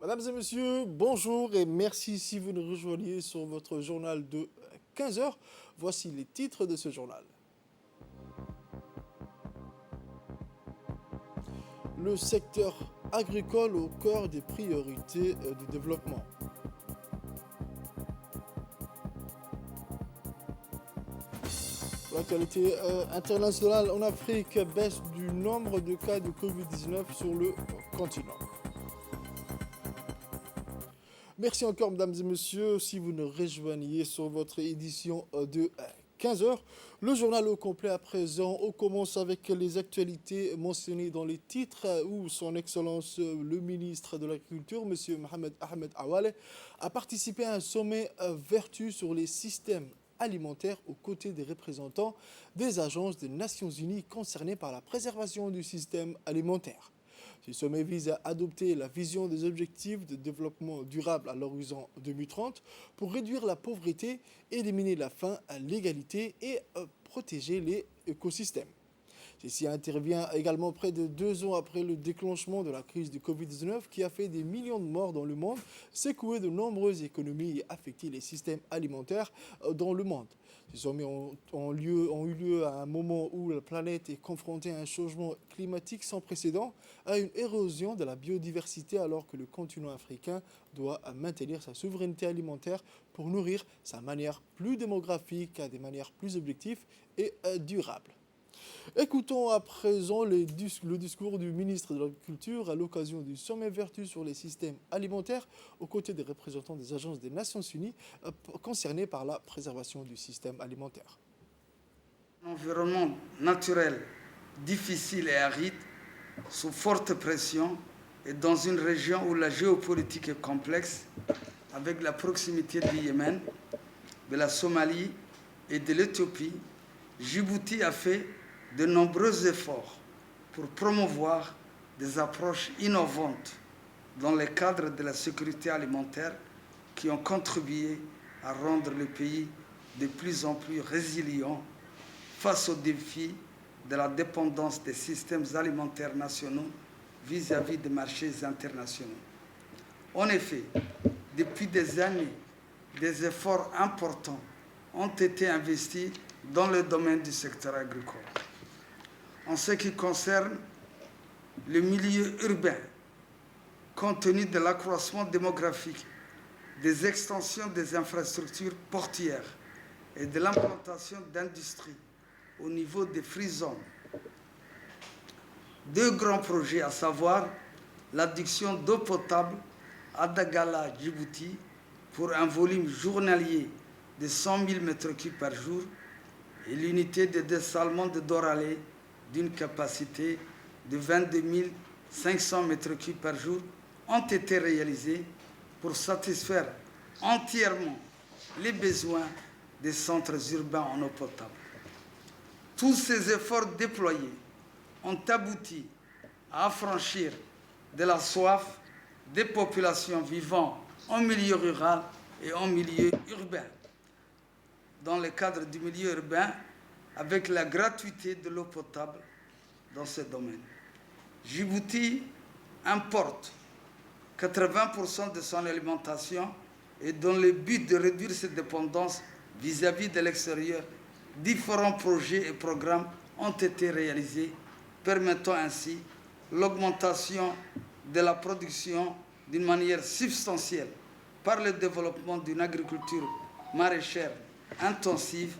Mesdames et messieurs, bonjour et merci si vous nous rejoignez sur votre journal de 15 heures. Voici les titres de ce journal. Le secteur agricole au cœur des priorités du développement. L'actualité internationale en Afrique, baisse du nombre de cas de Covid-19 sur le continent. Merci encore, mesdames et messieurs, si vous nous rejoignez sur votre édition de 15 heures. Le journal au complet à présent. On commence avec les actualités mentionnées dans les titres où son Excellence le ministre de l'Agriculture, M. Mohamed Ahmed Awale, a participé à un sommet vertu sur les systèmes alimentaires aux côtés des représentants des agences des Nations Unies concernées par la préservation du système alimentaire. Ce sommet vise à adopter la vision des objectifs de développement durable à l'horizon 2030 pour réduire la pauvreté, éliminer la faim, l'égalité et protéger les écosystèmes. Ceci intervient également près de 2 ans après le déclenchement de la crise du Covid-19 qui a fait des millions de morts dans le monde, secoué de nombreuses économies et affecté les systèmes alimentaires dans le monde. Ces sommets ont eu lieu à un moment où la planète est confrontée à un changement climatique sans précédent, à une érosion de la biodiversité alors que le continent africain doit maintenir sa souveraineté alimentaire pour nourrir sa manière plus démographique à des manières plus objectives et durables. Écoutons à présent le discours du ministre de l'Agriculture à l'occasion du sommet vertu sur les systèmes alimentaires aux côtés des représentants des agences des Nations Unies concernés par la préservation du système alimentaire. Un environnement naturel difficile et aride, sous forte pression et dans une région où la géopolitique est complexe, avec la proximité du Yémen, de la Somalie et de l'Éthiopie, Djibouti a fait de nombreux efforts pour promouvoir des approches innovantes dans le cadre de la sécurité alimentaire qui ont contribué à rendre le pays de plus en plus résilient face aux défis de la dépendance des systèmes alimentaires nationaux vis-à-vis des marchés internationaux. En effet, depuis des années, des efforts importants ont été investis dans le domaine du secteur agricole. En ce qui concerne le milieu urbain, compte tenu de l'accroissement démographique, des extensions des infrastructures portuaires et de l'implantation d'industries au niveau des free zones, 2 grands projets, à savoir l'adduction d'eau potable à Dagala, Djibouti, pour un volume journalier de 100 000 m3 par jour, et l'unité de dessalement de Doralé d'une capacité de 22 500 m3 par jour ont été réalisés pour satisfaire entièrement les besoins des centres urbains en eau potable. Tous ces efforts déployés ont abouti à affranchir de la soif des populations vivant en milieu rural et en milieu urbain. Dans le cadre du milieu urbain, avec la gratuité de l'eau potable dans ce domaine. Djibouti importe 80% de son alimentation et dans le but de réduire cette dépendance vis-à-vis de l'extérieur, différents projets et programmes ont été réalisés, permettant ainsi l'augmentation de la production d'une manière substantielle par le développement d'une agriculture maraîchère intensive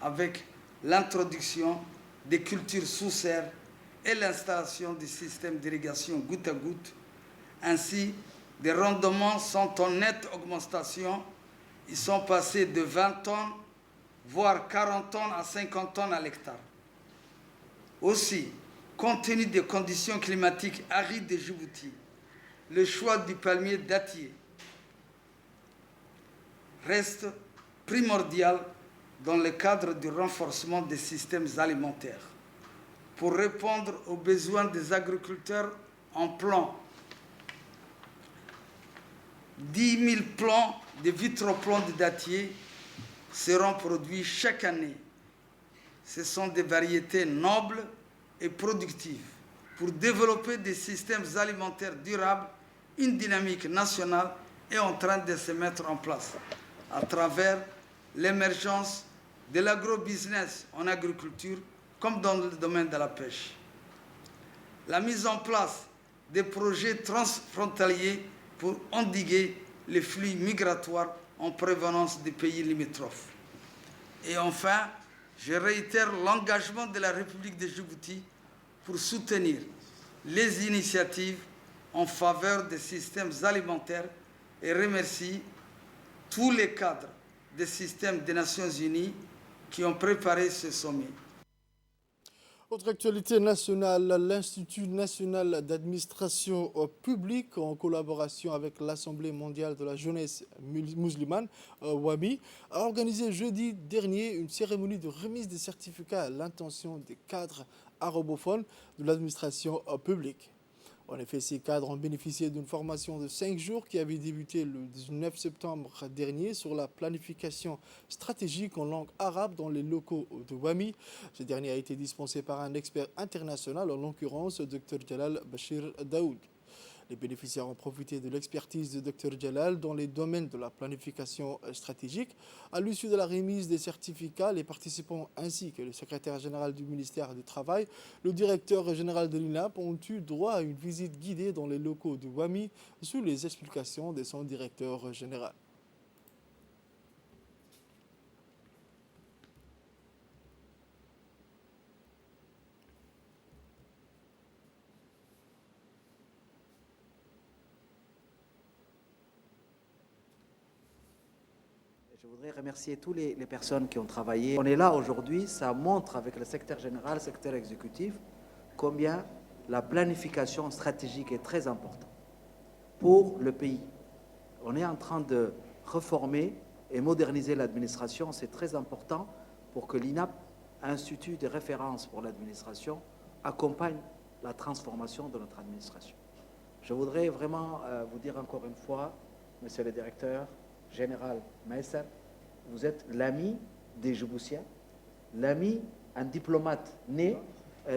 avec l'introduction des cultures sous serre et l'installation du système d'irrigation goutte à goutte. Ainsi, des rendements sont en nette augmentation. Ils sont passés de 20 tonnes, voire 40 tonnes à 50 tonnes à l'hectare. Aussi, compte tenu des conditions climatiques arides de Djibouti, le choix du palmier dattier reste primordial dans le cadre du renforcement des systèmes alimentaires pour répondre aux besoins des agriculteurs en plants. 10 000 plants de vitroplants de dattier seront produits chaque année. Ce sont des variétés nobles et productives pour développer des systèmes alimentaires durables une dynamique nationale est en train de se mettre en place à travers l'émergence de l'agrobusiness en agriculture comme dans le domaine de la pêche. La mise en place des projets transfrontaliers pour endiguer les flux migratoires en provenance des pays limitrophes. Et enfin, je réitère l'engagement de la République de Djibouti pour soutenir les initiatives en faveur des systèmes alimentaires et remercie tous les cadres des systèmes des Nations Unies qui ont préparé ce sommet. Autre actualité nationale, l'Institut national d'administration publique, en collaboration avec l'Assemblée mondiale de la jeunesse musulmane, WAMI, a organisé jeudi dernier une cérémonie de remise des certificats à l'intention des cadres arabophones de l'administration publique. En effet, ces cadres ont bénéficié d'une formation de 5 jours qui avait débuté le 19 septembre dernier sur la planification stratégique en langue arabe dans les locaux de WAMI. Ce dernier a été dispensé par un expert international, en l'occurrence Dr Jalal Bachir Daoud. Les bénéficiaires ont profité de l'expertise de Dr Jalal dans les domaines de la planification stratégique. À l'issue de la remise des certificats, les participants ainsi que le secrétaire général du ministère du Travail, le directeur général de l'INAP ont eu droit à une visite guidée dans les locaux de WAMI sous les explications de son directeur général. Je voudrais remercier toutes les personnes qui ont travaillé. On est là aujourd'hui, ça montre avec le secrétaire général, le secrétaire exécutif, combien la planification stratégique est très importante pour le pays. On est en train de reformer et moderniser l'administration. C'est très important pour que l'INAP, Institut de référence pour l'administration, accompagne la transformation de notre administration. Je voudrais vraiment vous dire encore une fois, monsieur le directeur général Maïssa, vous êtes l'ami des Djiboutiens, l'ami, un diplomate né,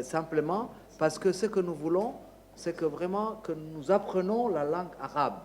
simplement parce que ce que nous voulons, c'est que vraiment que nous apprenons la langue arabe.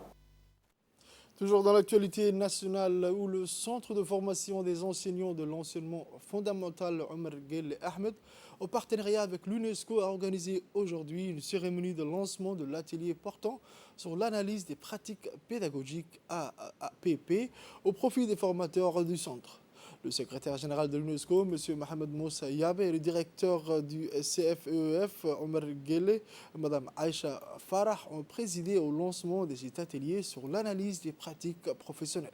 Toujours dans l'actualité nationale, où le centre de formation des enseignants de l'enseignement fondamental Omar Guelleh Ahmed, en partenariat avec l'UNESCO, a organisé aujourd'hui une cérémonie de lancement de l'atelier portant sur l'analyse des pratiques pédagogiques APP au profit des formateurs du centre. Le secrétaire général de l'UNESCO, M. Mohamed Moussa Yabe, et le directeur du CFEF, Omar Guelleh, Mme Aïcha Farah, ont présidé au lancement de cet atelier sur l'analyse des pratiques professionnelles.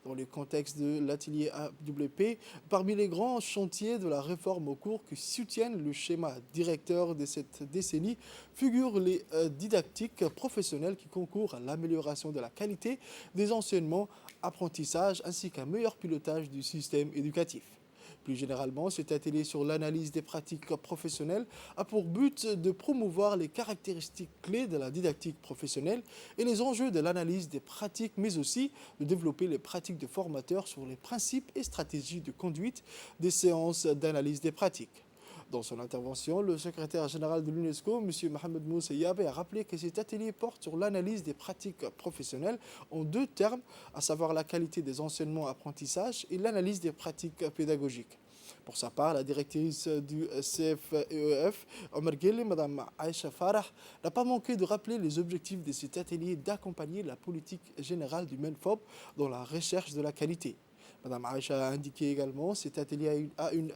Dans le contexte de l'atelier AWP, parmi les grands chantiers de la réforme au cours qui soutiennent le schéma directeur de cette décennie, figurent les didactiques professionnelles qui concourent à l'amélioration de la qualité des enseignements, apprentissages ainsi qu'un meilleur pilotage du système éducatif. Plus généralement, cet atelier sur l'analyse des pratiques professionnelles a pour but de promouvoir les caractéristiques clés de la didactique professionnelle et les enjeux de l'analyse des pratiques, mais aussi de développer les pratiques de formateurs sur les principes et stratégies de conduite des séances d'analyse des pratiques. Dans son intervention, le secrétaire général de l'UNESCO, M. Mohamed Moussa Yabe, a rappelé que cet atelier porte sur l'analyse des pratiques professionnelles en 2 termes, à savoir la qualité des enseignements apprentissages et l'analyse des pratiques pédagogiques. Pour sa part, la directrice du CFEF, Omar Guelleh, Mme Aïcha Farah, n'a pas manqué de rappeler les objectifs de cet atelier d'accompagner la politique générale du MENFOP dans la recherche de la qualité. Mme Aïcha a indiqué également que cet atelier a une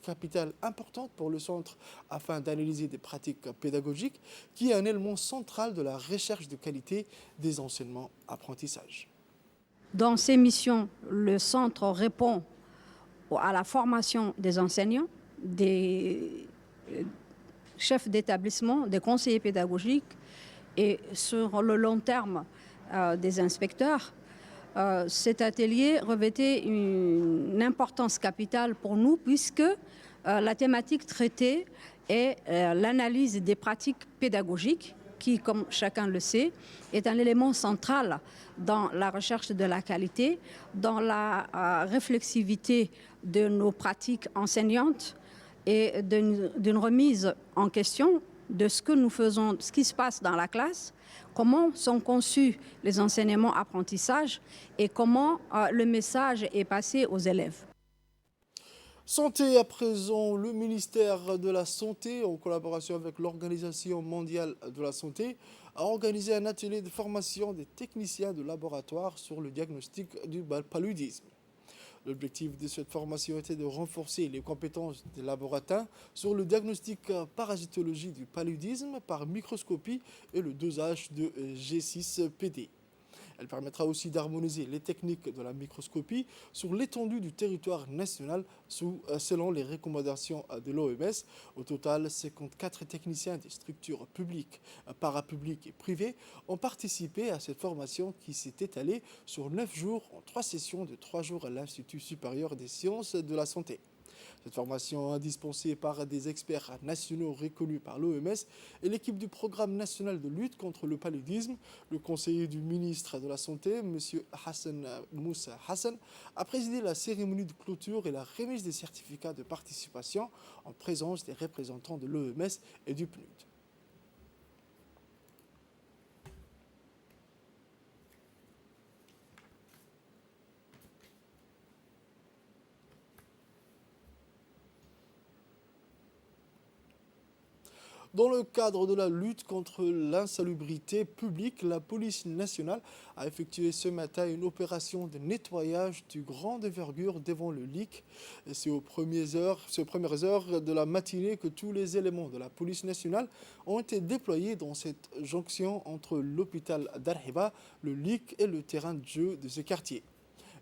capitale importante pour le centre afin d'analyser des pratiques pédagogiques, qui est un élément central de la recherche de qualité des enseignements-apprentissages. Dans ses missions, le centre répond à la formation des enseignants, des chefs d'établissement, des conseillers pédagogiques et sur le long terme des inspecteurs. Cet atelier revêtait une importance capitale pour nous puisque la thématique traitée est l'analyse des pratiques pédagogiques qui, comme chacun le sait, est un élément central dans la recherche de la qualité, dans la réflexivité de nos pratiques enseignantes et d'une remise en question de ce que nous faisons, ce qui se passe dans la classe, comment sont conçus les enseignements-apprentissages et comment le message est passé aux élèves. Santé à présent, le ministère de la Santé, en collaboration avec l'Organisation mondiale de la santé, a organisé un atelier de formation des techniciens de laboratoire sur le diagnostic du paludisme. L'objectif de cette formation était de renforcer les compétences des laboratoires sur le diagnostic parasitologie du paludisme par microscopie et le dosage de G6PD. Elle permettra aussi d'harmoniser les techniques de la microscopie sur l'étendue du territoire national selon les recommandations de l'OMS. Au total, 54 techniciens des structures publiques, parapubliques et privées ont participé à cette formation qui s'est étalée sur 9 jours en 3 sessions de 3 jours à l'Institut supérieur des sciences de la santé. Cette formation dispensée par des experts nationaux reconnus par l'OMS et l'équipe du programme national de lutte contre le paludisme, le conseiller du ministre de la Santé, M. Hassan Moussa Hassan, a présidé la cérémonie de clôture et la remise des certificats de participation en présence des représentants de l'OMS et du PNUD. Dans le cadre de la lutte contre l'insalubrité publique, la police nationale a effectué ce matin une opération de nettoyage du grande envergure devant le LIC. C'est aux premières heures de la matinée que tous les éléments de la police nationale ont été déployés dans cette jonction entre l'hôpital d'Arhiba, le LIC et le terrain de jeu de ce quartier.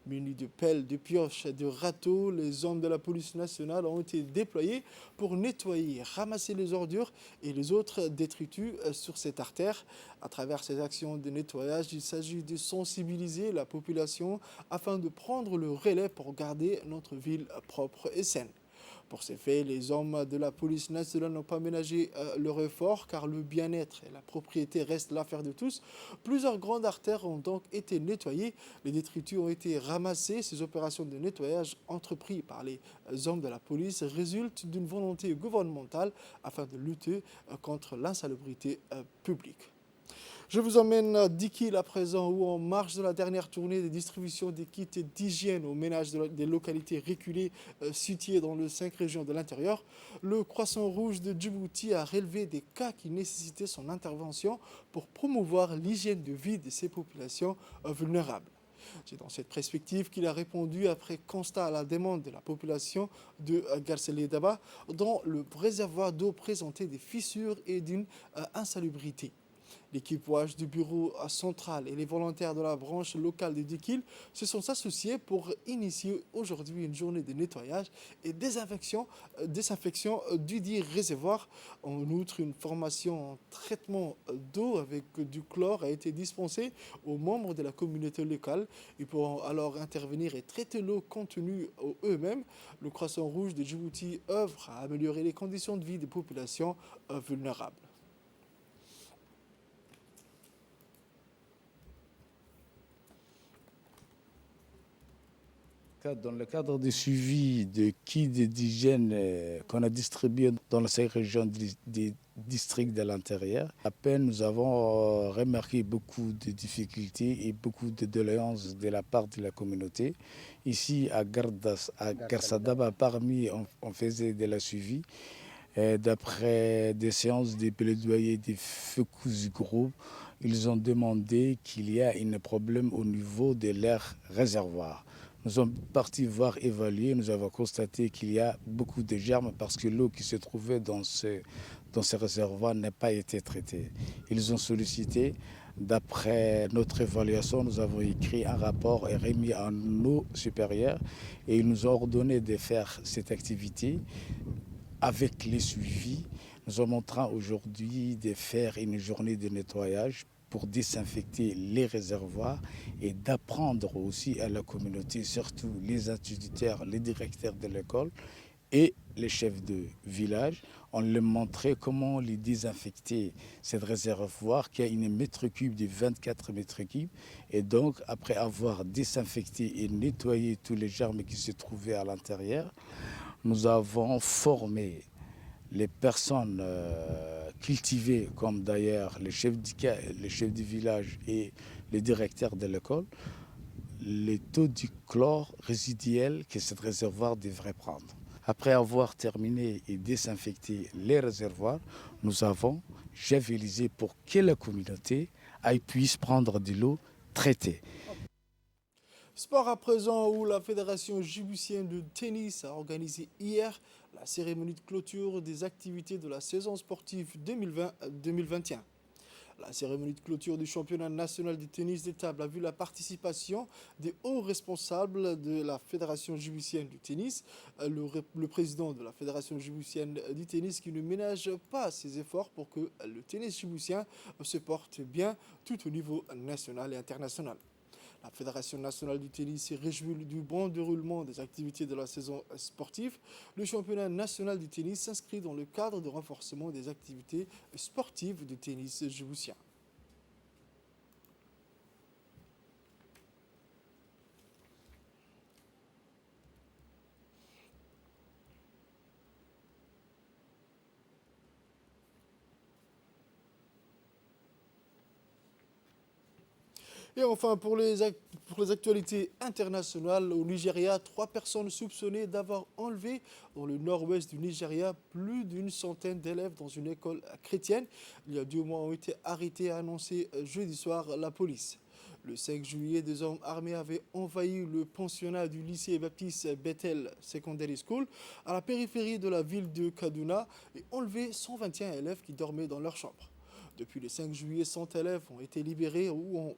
Munis de pelles, de pioches et de râteaux, les hommes de la police nationale ont été déployés pour nettoyer, ramasser les ordures et les autres détritus sur cette artère. À travers ces actions de nettoyage, il s'agit de sensibiliser la population afin de prendre le relais pour garder notre ville propre et saine. Pour ces faits, les hommes de la police nationale n'ont pas ménagé leur effort car le bien-être et la propriété restent l'affaire de tous. Plusieurs grandes artères ont donc été nettoyées. Les détritus ont été ramassés. Ces opérations de nettoyage entreprises par les hommes de la police résultent d'une volonté gouvernementale afin de lutter contre l'insalubrité publique. Je vous emmène à Dikil à présent où en marge de la dernière tournée de distribution des kits d'hygiène aux ménages des localités reculées situées dans les 5 régions de l'intérieur, le Croissant Rouge de Djibouti a relevé des cas qui nécessitaient son intervention pour promouvoir l'hygiène de vie de ces populations vulnérables. C'est dans cette perspective qu'il a répondu après constat à la demande de la population de Garcelé-Daba dont le réservoir d'eau présentait des fissures et d'une insalubrité. L'équipage du bureau central et les volontaires de la branche locale de Dikil se sont associés pour initier aujourd'hui une journée de nettoyage et désinfection du réservoir. En outre, une formation en traitement d'eau avec du chlore a été dispensée aux membres de la communauté locale. Ils pourront alors intervenir et traiter l'eau contenue eux-mêmes. Le Croissant Rouge de Djibouti œuvre à améliorer les conditions de vie des populations vulnérables. Dans le cadre du suivi de kits d'hygiène qu'on a distribués dans les 5 régions des districts de l'intérieur, à peine nous avons remarqué beaucoup de difficultés et beaucoup de doléances de la part de la communauté. Ici à Garsadaba, parmi on faisait de la suivi. D'après des séances de plaidoyer des focus group, ils ont demandé qu'il y a un problème au niveau de leur réservoir. Nous sommes partis voir, évaluer, nous avons constaté qu'il y a beaucoup de germes parce que l'eau qui se trouvait dans ces réservoirs n'a pas été traitée. Ils ont sollicité, d'après notre évaluation, nous avons écrit un rapport et remis à nos supérieurs et ils nous ont ordonné de faire cette activité avec les suivis. Nous sommes en train aujourd'hui de faire une journée de nettoyage pour désinfecter les réservoirs et d'apprendre aussi à la communauté, surtout les instituteurs, les directeurs de l'école et les chefs de village. On leur montrait comment les désinfecter, ces réservoirs qui a une mètre cube de 24 mètres cubes. Et donc, après avoir désinfecté et nettoyé tous les germes qui se trouvaient à l'intérieur, nous avons formé les personnes cultiver, comme d'ailleurs les chefs du village et les directeurs de l'école, les taux du chlore résiduel que ce réservoir devrait prendre. Après avoir terminé et désinfecté les réservoirs, nous avons javelisé pour que la communauté puisse prendre de l'eau traitée. Sport à présent, où la Fédération djiboutienne de tennis a organisé hier la cérémonie de clôture des activités de la saison sportive 2020-2021. La cérémonie de clôture du championnat national de tennis de table a vu la participation des hauts responsables de la Fédération djiboutienne du tennis, le président de la Fédération djiboutienne du tennis qui ne ménage pas ses efforts pour que le tennis djiboutien se porte bien tout au niveau national et international. La Fédération nationale du tennis s'est réjouie du bon déroulement des activités de la saison sportive. Le championnat national du tennis s'inscrit dans le cadre de renforcement des activités sportives du tennis djiboutien. Et enfin, pour les actualités internationales, au Nigeria, 3 personnes soupçonnées d'avoir enlevé dans le nord-ouest du Nigeria plus d'une centaine d'élèves dans une école chrétienne. Il y a 2 mois ont été arrêtés, a annoncé jeudi soir la police. Le 5 juillet, des hommes armés avaient envahi le pensionnat du lycée baptiste Bethel Secondary School à la périphérie de la ville de Kaduna et enlevé 121 élèves qui dormaient dans leur chambre. Depuis le 5 juillet, 100 élèves ont été libérés ou ont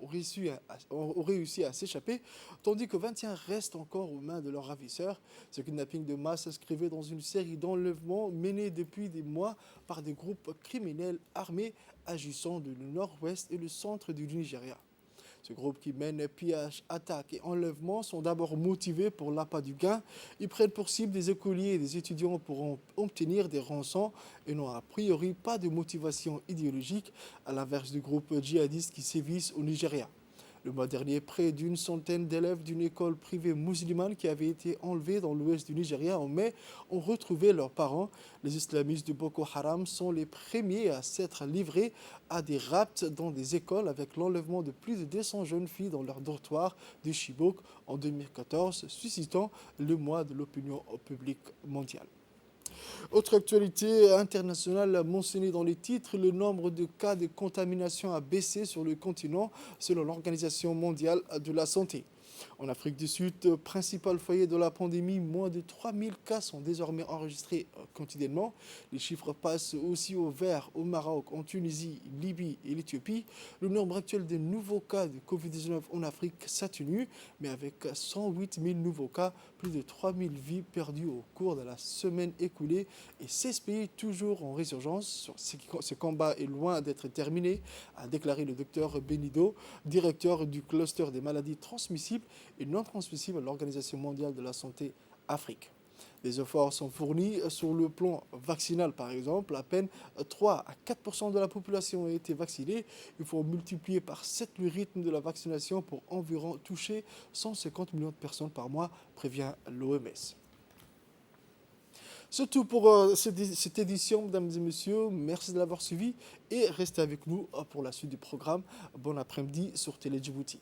réussi à s'échapper, tandis que 21 restent encore aux mains de leurs ravisseurs. Ce kidnapping de masse s'inscrivait dans une série d'enlèvements menés depuis des mois par des groupes criminels armés agissant du nord-ouest et le centre du Nigeria. Ce groupe qui mène pillages, attaques et enlèvements sont d'abord motivés pour l'appât du gain. Ils prennent pour cible des écoliers et des étudiants pour obtenir des rançons et n'ont a priori pas de motivation idéologique, à l'inverse du groupe djihadiste qui sévissent au Nigeria. Le mois dernier, près d'une centaine d'élèves d'une école privée musulmane qui avait été enlevés dans l'ouest du Nigeria en mai ont retrouvé leurs parents. Les islamistes de Boko Haram sont les premiers à s'être livrés à des rapts dans des écoles avec l'enlèvement de plus de 200 jeunes filles dans leur dortoir de Chibok en 2014, suscitant le mois de l'opinion publique mondiale. Autre actualité internationale mentionnée dans les titres, le nombre de cas de contamination a baissé sur le continent selon l'Organisation mondiale de la santé. En Afrique du Sud, principal foyer de la pandémie, moins de 3000 cas sont désormais enregistrés quotidiennement. Les chiffres passent aussi au vert au Maroc, en Tunisie, Libye et l'Éthiopie. Le nombre actuel de nouveaux cas de Covid-19 en Afrique s'atténue, mais avec 108 000 nouveaux cas, plus de 3000 vies perdues au cours de la semaine écoulée et 16 pays toujours en résurgence. Ce combat est loin d'être terminé, a déclaré le docteur Benido, directeur du cluster des maladies transmissibles et non transmissibles à l'Organisation mondiale de la santé Afrique. Des efforts sont fournis sur le plan vaccinal, par exemple. À peine 3 à 4% de la population a été vaccinée. Il faut multiplier par 7 le rythme de la vaccination pour environ toucher 150 millions de personnes par mois, prévient l'OMS. C'est tout pour cette édition, mesdames et messieurs. Merci de l'avoir suivi et restez avec nous pour la suite du programme. Bon après-midi sur Télé Djibouti.